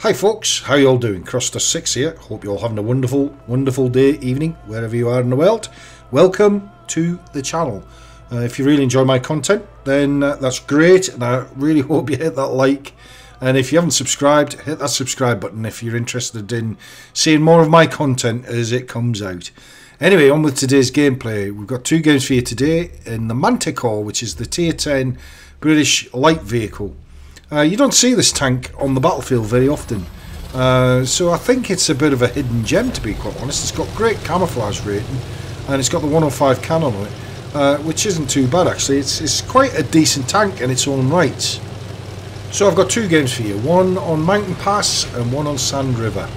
Hi folks, how you all doing? Crossdust6 here. Hope you're all having a wonderful day, evening, wherever you are in the world. Welcome to the channel. If you really enjoy my content, then that's great, and I really hope you hit that like. And if you haven't subscribed, hit that subscribe button if you're interested in seeing more of my content as it comes out. Anyway, on with today's gameplay. We've got two games for you today in the Manticore, which is the Tier 10 British light vehicle. You don't see this tank on the battlefield very often, so I think it's a bit of a hidden gem, to be quite honest. It's got great camouflage rating, and it's got the 105 cannon on it, which isn't too bad actually. It's quite a decent tank in its own right. So I've got two games for you, one on Mountain Pass and one on Sand River.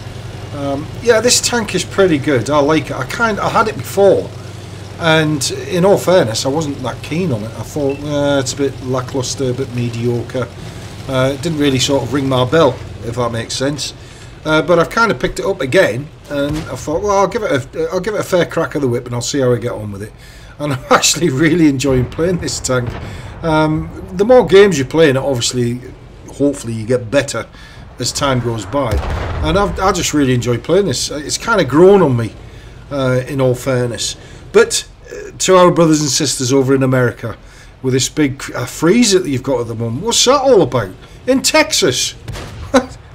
Yeah, this tank is pretty good. I like it. I had it before, and in all fairness, I wasn't that keen on it. I thought it's a bit lackluster, a bit mediocre. It didn't really sort of ring my bell, if that makes sense. But I've kind of picked it up again, and I thought, well, I'll give it a fair crack of the whip, and I'll see how I get on with it. And I'm actually really enjoying playing this tank. The more games you play in it, obviously, hopefully you get better as time goes by. And I just really enjoy playing this. It's kind of grown on me, in all fairness. But to our brothers and sisters over in America, with this big freeze that you've got at the moment, what's that all about? In Texas.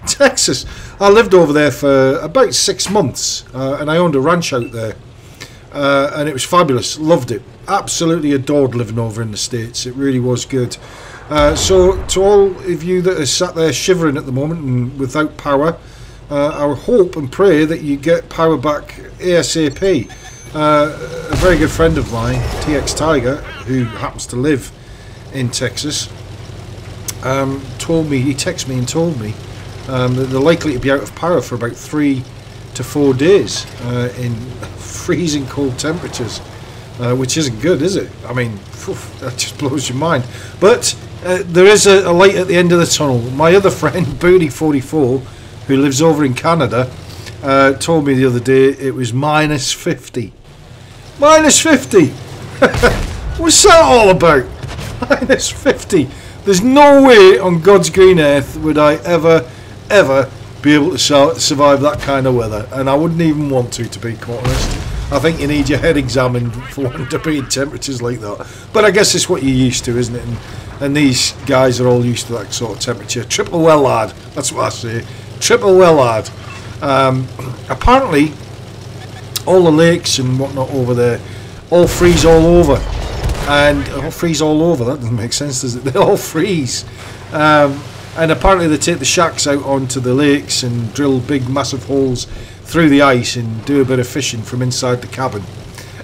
Texas. I lived over there for about 6 months, and I owned a ranch out there, and it was fabulous. Loved it. Absolutely adored living over in the States. It really was good. So to all of you that are sat there shivering at the moment and without power, I hope and pray that you get power back ASAP. A very good friend of mine, TX Tiger, who happens to live in Texas, told me, he texted me and told me that they're likely to be out of power for about 3 to 4 days in freezing cold temperatures, which isn't good, is it? I mean, that just blows your mind. But there is a light at the end of the tunnel. My other friend, Booty44, who lives over in Canada, told me the other day it was minus 50. Minus 50! What's that all about? Minus 50. There's no way on God's green earth would I ever be able to survive that kind of weather, and I wouldn't even want to be quite honest. I think you need your head examined for wanting to be in temperatures like that. But I guess it's what you're used to, isn't it? And these guys are all used to that sort of temperature. Triple well hard, that's what I say. Triple well hard. Apparently all the lakes and whatnot over there all freeze all over, and that doesn't make sense, does it? They all freeze, and apparently they take the shacks out onto the lakes and drill big massive holes through the ice and do a bit of fishing from inside the cabin,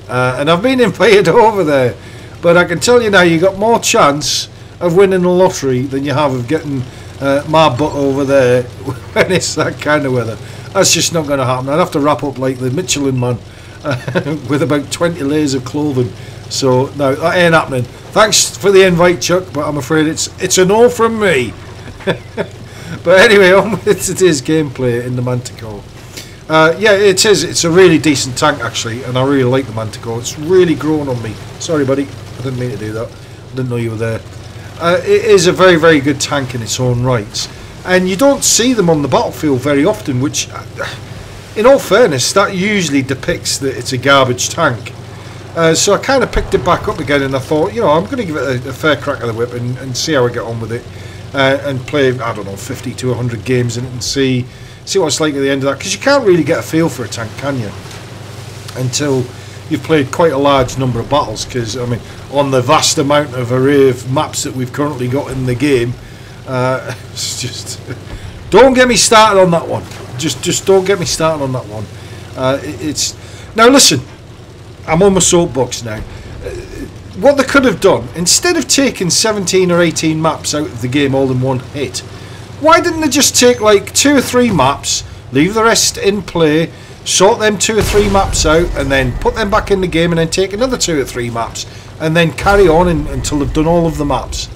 and I've been invited over there, but I can tell you now, you got more chance of winning the lottery than you have of getting my butt over there when it's that kind of weather. That's just not going to happen. I'd have to wrap up like the Michelin Man with about 20 layers of clothing. So no, that ain't happening. Thanks for the invite, Chuck, but I'm afraid it's a no from me. But anyway, on with today's gameplay in the Manticore. Yeah, it is. It's a really decent tank actually, and I really like the Manticore. It's really grown on me. Sorry, buddy. I didn't mean to do that. I didn't know you were there. It is a very good tank in its own rights. And you don't see them on the battlefield very often, which, in all fairness, that usually depicts that it's a garbage tank. So I kind of picked it back up again, and I thought, you know, I'm going to give it a fair crack of the whip and see how I get on with it, and play, I don't know, 50 to 100 games in it and see what it's like at the end of that. Because you can't really get a feel for a tank, can you? Until you've played quite a large number of battles. Because, I mean, on the vast amount of array of maps that we've currently got in the game, it's just don't get me started on that one. Just don't get me started on that one. It's now listen, I'm on my soapbox now. What they could have done, instead of taking 17 or 18 maps out of the game all in one hit, why didn't they just take like 2 or 3 maps, leave the rest in play, sort them 2 or 3 maps out, and then put them back in the game, and then take another 2 or 3 maps, and then carry on until they've done all of the maps.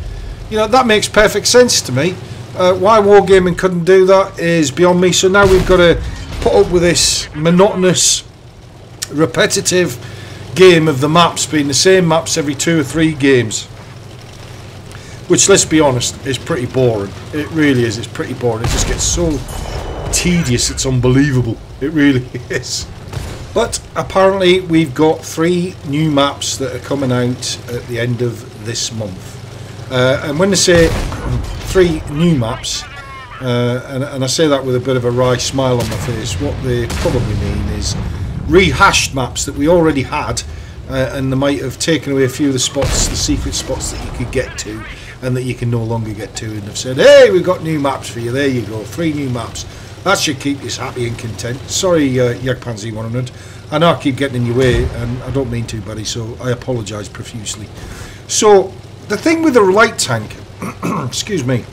You know, that makes perfect sense to me. Why Wargaming couldn't do that is beyond me. So now we've got to put up with this monotonous, repetitive game of the maps being the same maps every 2 or 3 games. Which, let's be honest, is pretty boring. It really is. It's pretty boring. It just gets so tedious, it's unbelievable. It really is. But apparently we've got 3 new maps that are coming out at the end of this month. And when they say 3 new maps, and I say that with a bit of a wry smile on my face, what they probably mean is rehashed maps that we already had, and they might have taken away a few of the spots, the secret spots that you could get to and that you can no longer get to, and they've said, hey, we've got new maps for you, there you go, 3 new maps. That should keep you happy and content. Sorry, Jagpanzer 100, I know I keep getting in your way, and I don't mean to, buddy, so I apologise profusely. So the thing with the light tank, excuse me,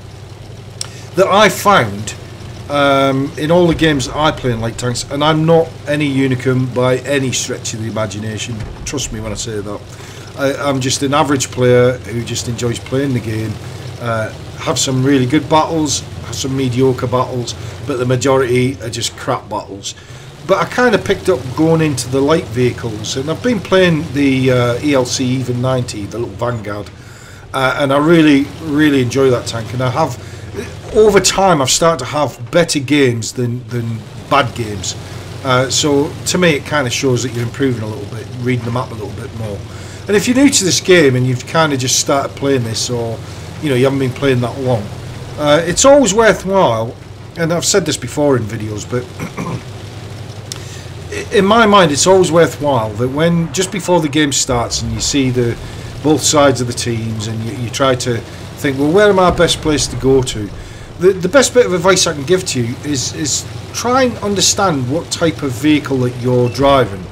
that I found in all the games that I play in light tanks, and I'm not any unicum by any stretch of the imagination, trust me when I say that. I'm just an average player who just enjoys playing the game, have some really good battles, have some mediocre battles, but the majority are just crap battles. But I kind of picked up going into the light vehicles, and I've been playing the ELC Even 90, the little Vanguard, and I really enjoy that tank, and I have, over time I've started to have better games than bad games. So to me it kind of shows that you're improving a little bit, reading the map a little bit more. And if you're new to this game and you've kind of just started playing this, or you know, you haven't been playing that long, it's always worthwhile, and I've said this before in videos, but in my mind it's always worthwhile that when, just before the game starts and you see both sides of the teams, and you try to think, well, where am I best place to go to? The best bit of advice I can give to you is try and understand what type of vehicle that you're driving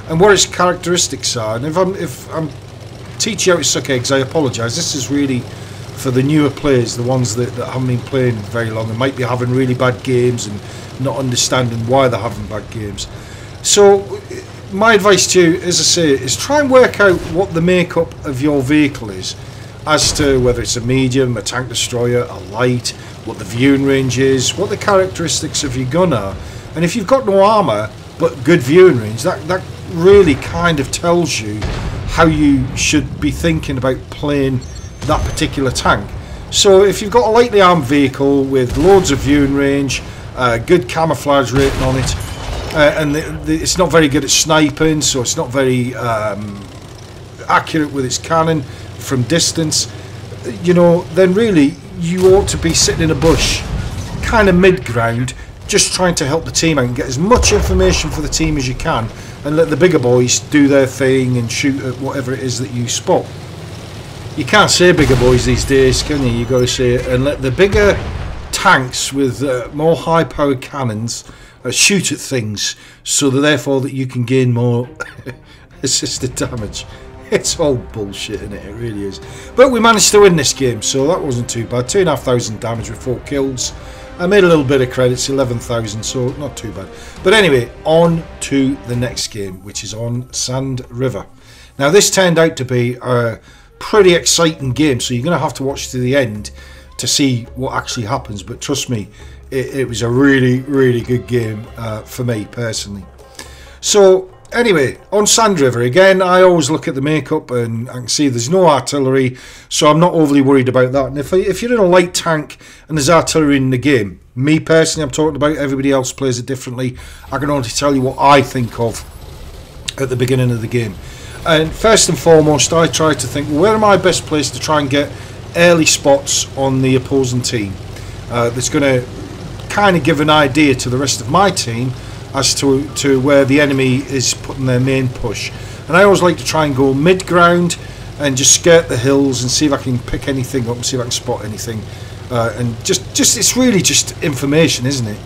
and what its characteristics are. And if I'm teaching you how to suck eggs, I apologise. This is really for the newer players, the ones that haven't been playing very long and might be having really bad games and not understanding why they're having bad games. So my advice to you, as I say, is try and work out what the makeup of your vehicle is, as to whether it's a medium, a tank destroyer, a light, what the viewing range is, what the characteristics of your gun are. And if you've got no armour but good viewing range, that really kind of tells you how you should be thinking about playing that particular tank. So if you've got a lightly armed vehicle with loads of viewing range, good camouflage rating on it, and it's not very good at sniping, so it's not very accurate with its cannon from distance, you know, then really you ought to be sitting in a bush, kind of mid-ground, just trying to help the team out and get as much information for the team as you can, and let the bigger boys do their thing and shoot at whatever it is that you spot. You can't say bigger boys these days, can you? You've got to say it, and let the bigger tanks with more high-powered cannons shoot at things, so that therefore that you can gain more assisted damage. It's all bullshit, isn't it? It really is. But we managed to win this game, so that wasn't too bad. 2,500 damage with 4 kills. I made a little bit of credits, 11,000, so not too bad. But anyway, on to the next game, which is on Sand River. Now, this turned out to be a pretty exciting game, so you're going to have to watch to the end to see what actually happens. But trust me, it was a really good game for me personally. So anyway, on Sand River again, I always look at the makeup and I can see there's no artillery, so I'm not overly worried about that. And if you're in a light tank and there's artillery in the game, me personally, I'm talking about, everybody else plays it differently, I can only tell you what I think of at the beginning of the game. And first and foremost, I try to think, well, where am I best placed to try and get early spots on the opposing team that's going to kind of give an idea to the rest of my team as to where the enemy is putting their main push. And I always like to try and go mid-ground and just skirt the hills and see if I can pick anything up and see if I can spot anything. And just it's really just information, isn't it?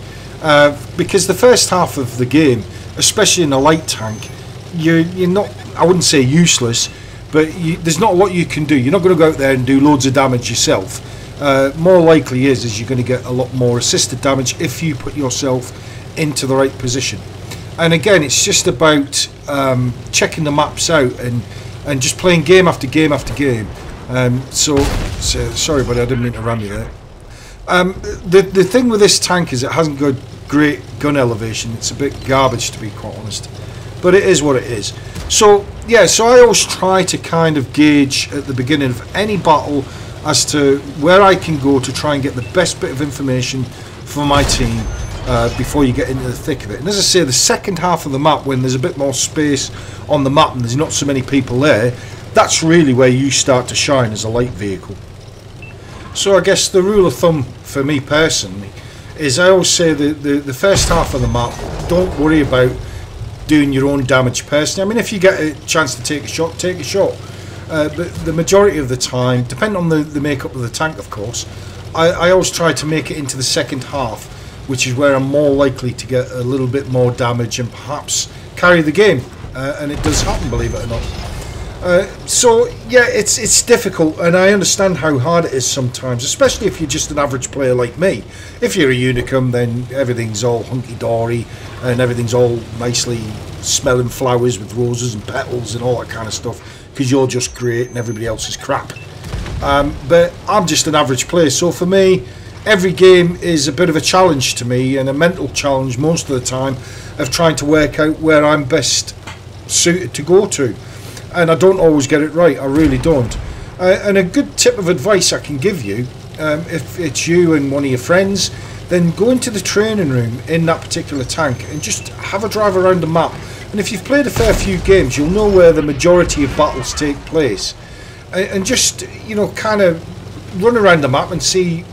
Because the first half of the game, especially in a light tank, you're not, I wouldn't say useless, but there's not a lot you can do. You're not going to go out there and do loads of damage yourself. More likely is you're going to get a lot more assisted damage if you put yourself into the right position. And again, it's just about checking the maps out and just playing game after game after game. So sorry, buddy, I didn't mean to ram you there. The thing with this tank is it hasn't got great gun elevation. It's a bit garbage, to be quite honest, but it is what it is. So yeah, so I always try to kind of gauge at the beginning of any battle as to where I can go to try and get the best bit of information for my team, before you get into the thick of it. And as I say, the second half of the map, when there's a bit more space on the map and there's not so many people there, that's really where you start to shine as a light vehicle. So I guess the rule of thumb for me personally is I always say the first half of the map, don't worry about doing your own damage personally. I mean, if you get a chance to take a shot, take a shot. But the majority of the time, depending on the makeup of the tank, of course, I always try to make it into the second half, which is where I'm more likely to get a little bit more damage and perhaps carry the game. And it does happen, believe it or not. So yeah, it's difficult, and I understand how hard it is sometimes, especially if you're just an average player like me. If you're a unicum, then everything's all hunky-dory and everything's all nicely smelling flowers with roses and petals and all that kind of stuff, because you're just great and everybody else is crap. But I'm just an average player, so for me, every game is a bit of a challenge to me, and a mental challenge most of the time, of trying to work out where I'm best suited to go to. And I don't always get it right, I really don't. And a good tip of advice I can give you, if it's you and one of your friends, then go into the training room in that particular tank and just have a drive around the map. And if you've played a fair few games, you'll know where the majority of battles take place. And just, you know, kind of run around the map and see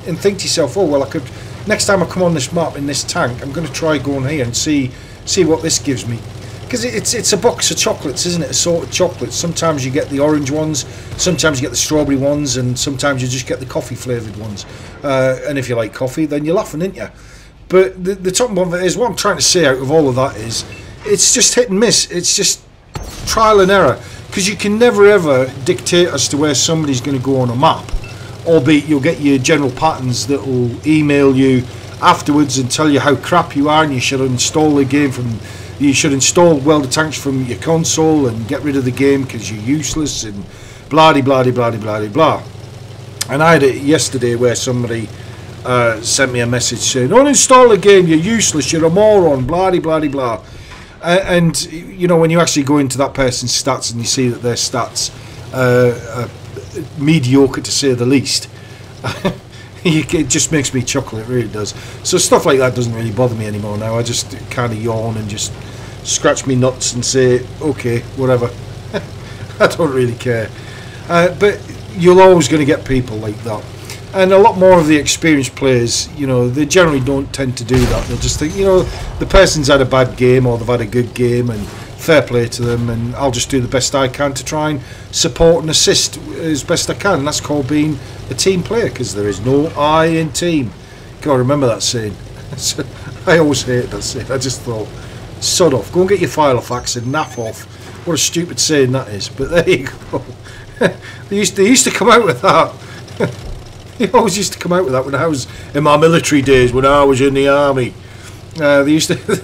and think to yourself, oh well, I could, next time I come on this map in this tank, I'm going to try going here and see what this gives me. Because it's a box of chocolates, isn't it? Assorted chocolates. Sometimes you get the orange ones, sometimes you get the strawberry ones, and sometimes you just get the coffee flavoured ones. And if you like coffee, then you're laughing, aren't you? But the top one of it is, what I'm trying to say out of all of that is, it's just hit and miss. It's just trial and error. Because you can never ever dictate as to where somebody's going to go on a map. Albeit you'll get your general patterns that will email you afterwards and tell you how crap you are and you should install the game from... You should install World of Tanks from your console and get rid of the game because you're useless and blah de blah de blah de blah de blah. And I had it yesterday where somebody sent me a message saying, don't install the game, you're useless, you're a moron, blah de blah de blah. And you know, when you actually go into that person's stats and you see that their stats are mediocre to say the least, it just makes me chuckle, it really does. So stuff like that doesn't really bother me anymore now. I just kind of yawn and just scratch me nuts and say, okay, whatever. I don't really care. But you're always going to get people like that. And a lot more of the experienced players, you know, they generally don't tend to do that. They'll just think, you know, the person's had a bad game or they've had a good game and fair play to them, and I'll just do the best I can to try and support and assist as best I can. And that's called being a team player, because there is no I in team. Gotta remember that saying. I always hate that saying. I just thought, sod off, go and get your file off axe and naff off. What a stupid saying that is, but there you go. they used to come out with that. They always used to come out with that when I was in my military days, when I was in the army. They used to...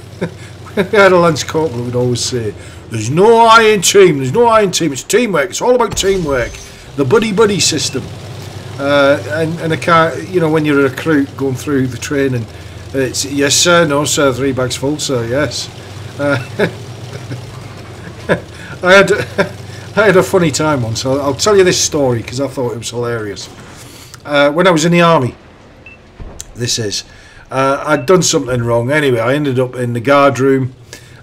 We had a Lance Corporal who would always say, there's no I in team, there's no I in team, it's teamwork, it's all about teamwork. The buddy-buddy system. And I can't, you know, when you're a recruit going through the training, it's yes sir, no sir, 3 bags full sir, yes. I had a funny time once. I'll tell you this story because I thought it was hilarious. When I was in the army, this is, I'd done something wrong. Anyway, I ended up in the guard room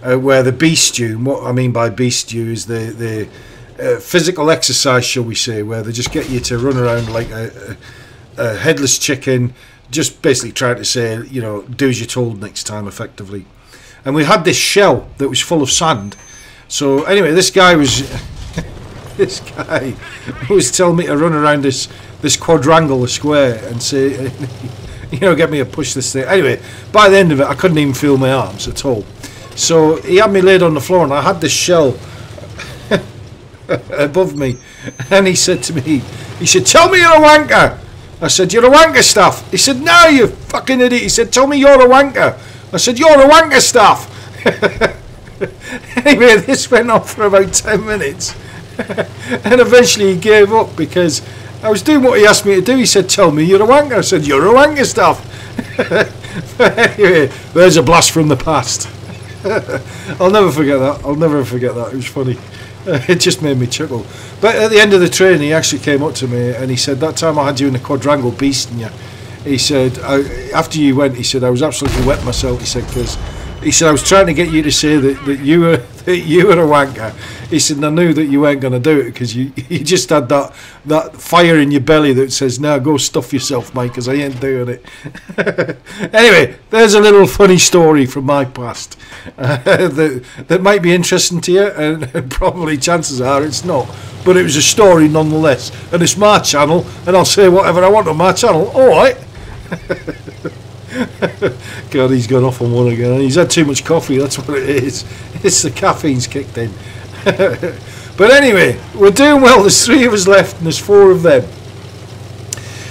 where the bestiue, and what I mean by bestiue is the physical exercise, shall we say, where they just get you to run around like a headless chicken, just basically trying to say, you know, do as you're told next time, effectively. And we had this shell that was full of sand. So anyway, this guy was telling me to run around this quadrangle, a square, and say, you know, get me to push this thing. Anyway, by the end of it, I couldn't even feel my arms at all. So he had me laid on the floor, and I had this shell above me, and he said to me, he said, tell me you're a wanker. I said, you're a wanker, Staff. He said, no, you fucking idiot. He said, tell me you're a wanker. I said, you're a wanker, Staff. Anyway, this went on for about 10 minutes, and eventually he gave up because I was doing what he asked me to do. He said, tell me you're a wanker. I said, you're a wanker, Staff. Anyway, there's a blast from the past. I'll never forget that. I'll never forget that. It was funny. It just made me chuckle. But at the end of the training, he actually came up to me and he said, that time I had you in the quadrangle beasting you. He said, after you went, he said, I was absolutely wet myself. He said, because he said, I was trying to get you to say that you were a wanker. He said, and I knew that you weren't going to do it because you just had that fire in your belly that says, now go stuff yourself, mate, because I ain't doing it. Anyway, there's a little funny story from my past that might be interesting to you, and probably chances are it's not. But it was a story nonetheless, and it's my channel, and I'll say whatever I want on my channel. All right. God, he's gone off on one again. He's had too much coffee, that's what it is. It's the caffeine's kicked in. But anyway, we're doing well. There's 3 of us left and there's 4 of them.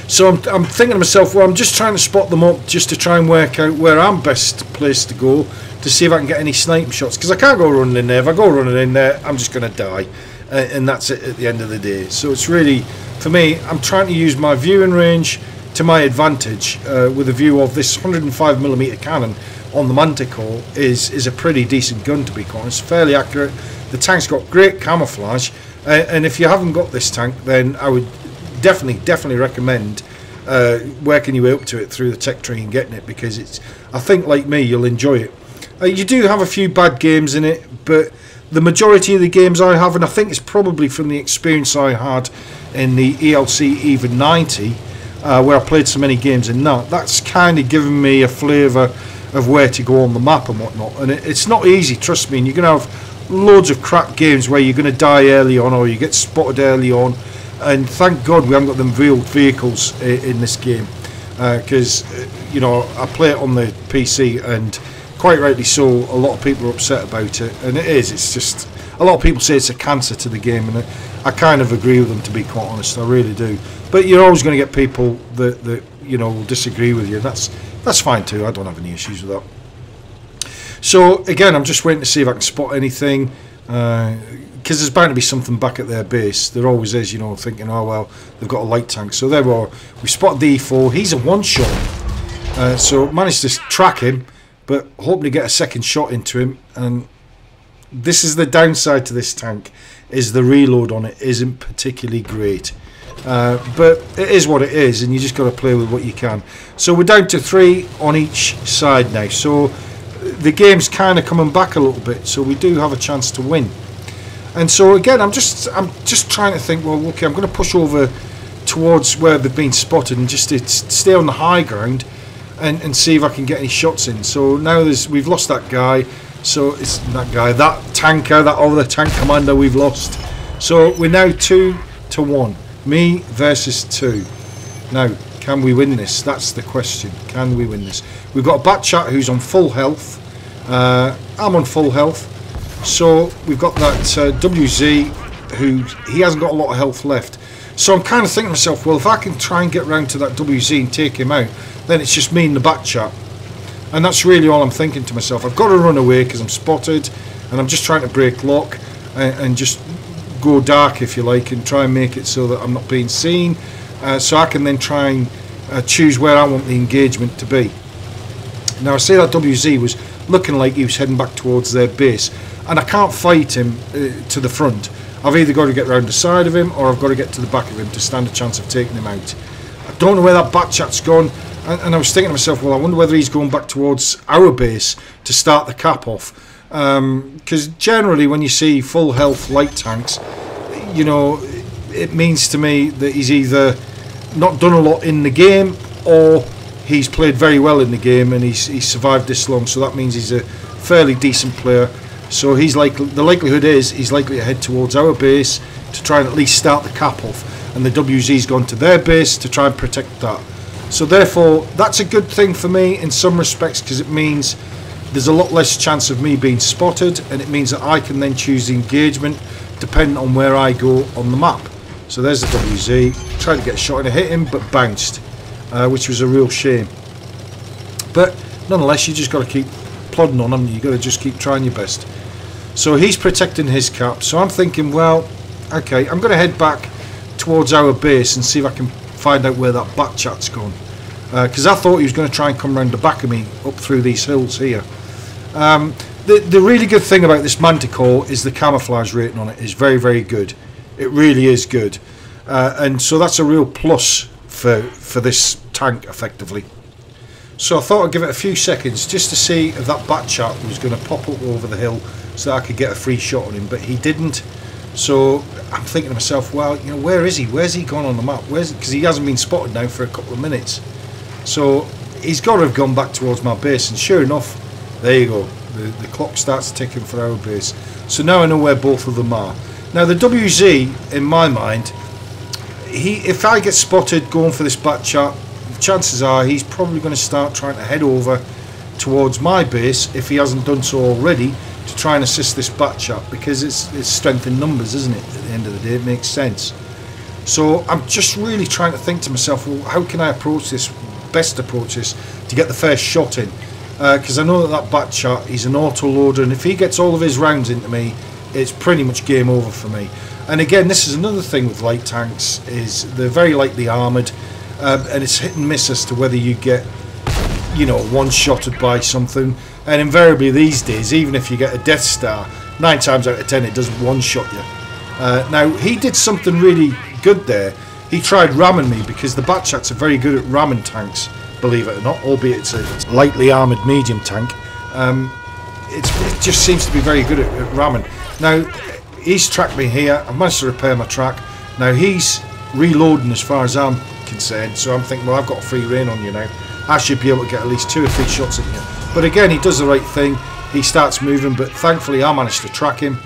So I'm thinking to myself, well, I'm just trying to spot them up just to try and work out where I'm best placed to go to see if I can get any sniping shots, because I can't go running in there. If I go running in there, I'm just going to die, and that's it at the end of the day. So it's really, for me, I'm trying to use my viewing range to my advantage, with a view of this 105mm cannon on the Manticore is a pretty decent gun, to be honest. Fairly accurate. The tank's got great camouflage, and if you haven't got this tank, then I would definitely recommend working your way up to it through the tech tree and getting it, because it's, I think like me, you'll enjoy it. You do have a few bad games in it, but the majority of the games I have, and I think it's probably from the experience I had in the ELC Even 90, where I played so many games in that's kind of given me a flavour of where to go on the map and whatnot. And it's not easy, trust me, and you're going to have loads of crap games where you're going to die early on, or you get spotted early on, and thank God we haven't got them wheeled vehicles in this game, because you know, I play it on the PC, and quite rightly so, a lot of people are upset about it, and it's just, a lot of people say it's a cancer to the game, and I kind of agree with them, to be quite honest, I really do. But you're always going to get people that you know, will disagree with you. That's fine too. I don't have any issues with that. So again, I'm just waiting to see if I can spot anything, because there's bound to be something back at their base. There always is, you know, thinking, oh well, they've got a light tank. So there we are. We spotted the E4. He's a one-shot. So managed to track him, but hoping to get a second shot into him. And this is the downside to this tank, is the reload on it isn't particularly great. But it is what it is, and you just got to play with what you can. So we're down to 3 on each side now, so the game's kind of coming back a little bit, so we do have a chance to win. And so again, I'm just trying to think, well, okay, I'm going to push over towards where they've been spotted and just to stay on the high ground and see if I can get any shots in. So now we've lost that guy, so it's that tanker, that other tank commander we've lost. So we're now 2 to 1. Me versus 2. Now, can we win this? That's the question. Can we win this? We've got a Batchat who's on full health. I'm on full health. So we've got that WZ who he hasn't got a lot of health left. So I'm kind of thinking to myself, well, if I can try and get round to that WZ and take him out, then it's just me and the Batchat. And that's really all I'm thinking to myself. I've got to run away because I'm spotted, and I'm just trying to break lock and just go dark, if you like, and try and make it so that I'm not being seen, so I can then try and choose where I want the engagement to be. Now I say that WZ was looking like he was heading back towards their base, and I can't fight him to the front. I've either got to get round the side of him, or I've got to get to the back of him to stand a chance of taking him out. I don't know where that Batchat's gone, and I was thinking to myself, well, I wonder whether he's going back towards our base to start the cap off. Because generally when you see full health light tanks, you know, it means to me that he's either not done a lot in the game, or he's played very well in the game and he's survived this long, so that means he's a fairly decent player. So he's the likelihood is he's likely to head towards our base to try and at least start the cap off, and the WZ's gone to their base to try and protect that. So therefore that's a good thing for me in some respects, because it means there's a lot less chance of me being spotted, and it means that I can then choose the engagement depending on where I go on the map. So there's the WZ, tried to get a shot in, I hit him but bounced, which was a real shame. But nonetheless, you just got to keep plodding on him, you got to just keep trying your best. So he's protecting his cap, so I'm thinking, well, okay, I'm going to head back towards our base and see if I can find out where that Batchat's gone, because I thought he was going to try and come round the back of me up through these hills here. The really good thing about this Manticore is the camouflage rating on it is very, very good. It really is good, and so that's a real plus for this tank effectively. So I thought I'd give it a few seconds just to see if that bat chat was going to pop up over the hill so that I could get a free shot on him, but he didn't. So I'm thinking to myself, well, you know, where is he? Where's he gone on the map? Where's, because he hasn't been spotted now for a couple of minutes. So he's got to have gone back towards my base, and sure enough, there you go. The clock starts ticking for our base. So now I know where both of them are. Now the WZ, in my mind, if I get spotted going for this bat chat, chances are he's probably going to start trying to head over towards my base, if he hasn't done so already, to try and assist this bat chat, because it's strength in numbers, isn't it? At the end of the day, it makes sense. So I'm just really trying to think to myself, well, how can I approach this, best approach this, to get the first shot in? Because I know that bat chat, he's an auto loader, and if he gets all of his rounds into me, it's pretty much game over for me. And again, this is another thing with light tanks, is they're very lightly armoured, and it's hit and miss as to whether you get, you know, one-shotted by something. And invariably these days, even if you get a Death Star, 9 times out of 10 it doesn't one-shot you. Now, he did something really good there. He tried ramming me, because the Batchats are very good at ramming tanks, believe it or not, albeit it's a lightly armoured medium tank. It just seems to be very good at ramming. Now, he's tracked me here. I've managed to repair my track. Now, he's reloading as far as I'm concerned, so I'm thinking, well, I've got a free rein on you now. I should be able to get at least 2 or 3 shots at you. But again, he does the right thing. He starts moving, but thankfully I managed to track him.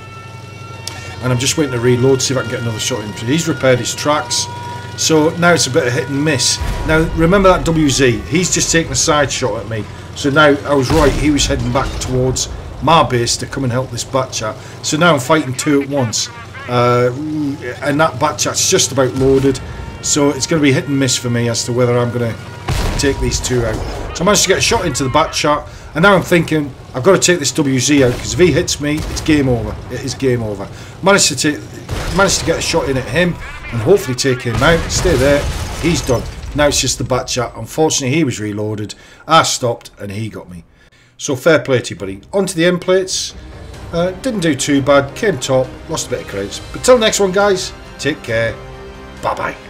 And I'm just waiting to reload, see if I can get another shot in. He's repaired his tracks. So now it's a bit of hit and miss. Now, remember that WZ? He's just taken a side shot at me. So now I was right. He was heading back towards my base to come and help this Batchat. So now I'm fighting 2 at once. And that Batchat's just about loaded. So it's going to be hit and miss for me as to whether I'm going to take these 2 out. So I managed to get a shot into the Batchat, and now I'm thinking I've got to take this WZ out, because if he hits me, it's game over. It is game over. Managed to get a shot in at him and hopefully take him out. Stay there. He's done. Now it's just the Batchat. Unfortunately, he was reloaded. I stopped and he got me. So fair play to you, buddy. On to the end plates. Didn't do too bad. Came top. Lost a bit of credits. But till next one, guys. Take care. Bye bye.